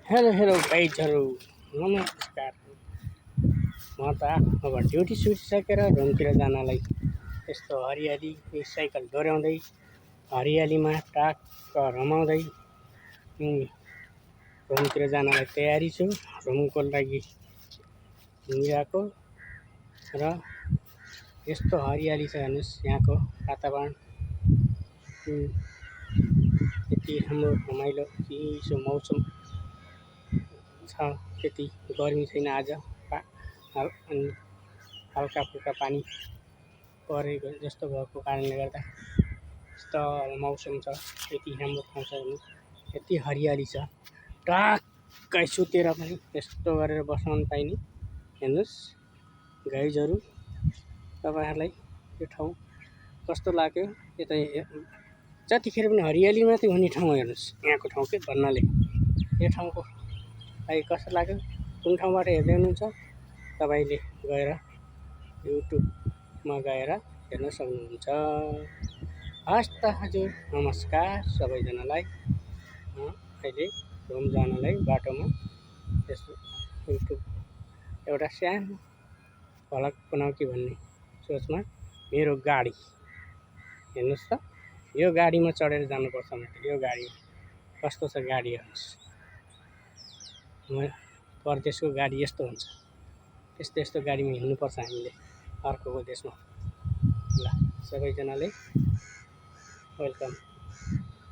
Hello hello गाइजहरू नमस्कार। म त अब ड्युटी सुटिसकेर रुमतिर जानलाई यस्तो हरियाली साइकल डोर्याउँदै हरियालीमा टाक्क रमाउँदै रुमतिर जानलाई तयारी छु। रुमको लागि हिँडिरहेको र यस्तो हरियाली छ हेर्नुहोस्, यहाँको वातावरण यति राम्रो रमाइलो चिसो मौसम छ। त्यति गर्मी छैन आज। अनि हल्का फुल्का पानी परेको जस्तो भएको कारणले गर्दा शीतल मौसम छ। यति राम्रो ठाउँ छ हेर्नु, यति हरियाली छ। टक्कै सुतेर पनि यस्तो गरेर बस्न पाइने। हेर्नुहोस् गाइजहरू, तपाईँहरूलाई यो ठाउँ कस्तो लाग्यो? यता जतिखेर पनि हरियाली मात्रै हुने ठाउँ हेर्नुहोस्, यहाँको ठाउँ के भन्नाले यो ठाउँको लागि कस्तो लाग्यो? कुन ठाउँबाट हेर्दै हुनुहुन्छ तपाईँले गएर युट्युबमा गएर हेर्न सक्नुहुन्छ। हस् त हजुर, नमस्कार सबैजनालाई। अहिले रुम जानलाई बाटोमा यसो युट्युब एउटा सानो भ्लग बनाऊ कि भन्ने सोचमा मेरो गाडी हेर्नुहोस् त, यो गाडीमा चढेर जानुपर्छ। मैले यो गाडी कस्तो छ गाडी हेर्नुहोस्। परदेशको गाडी यस्तो हुन्छ, यस्तो यस्तो गाडीमा हिँड्नुपर्छ हामीले अर्को देशमा। ल सबैजनाले वेलकम।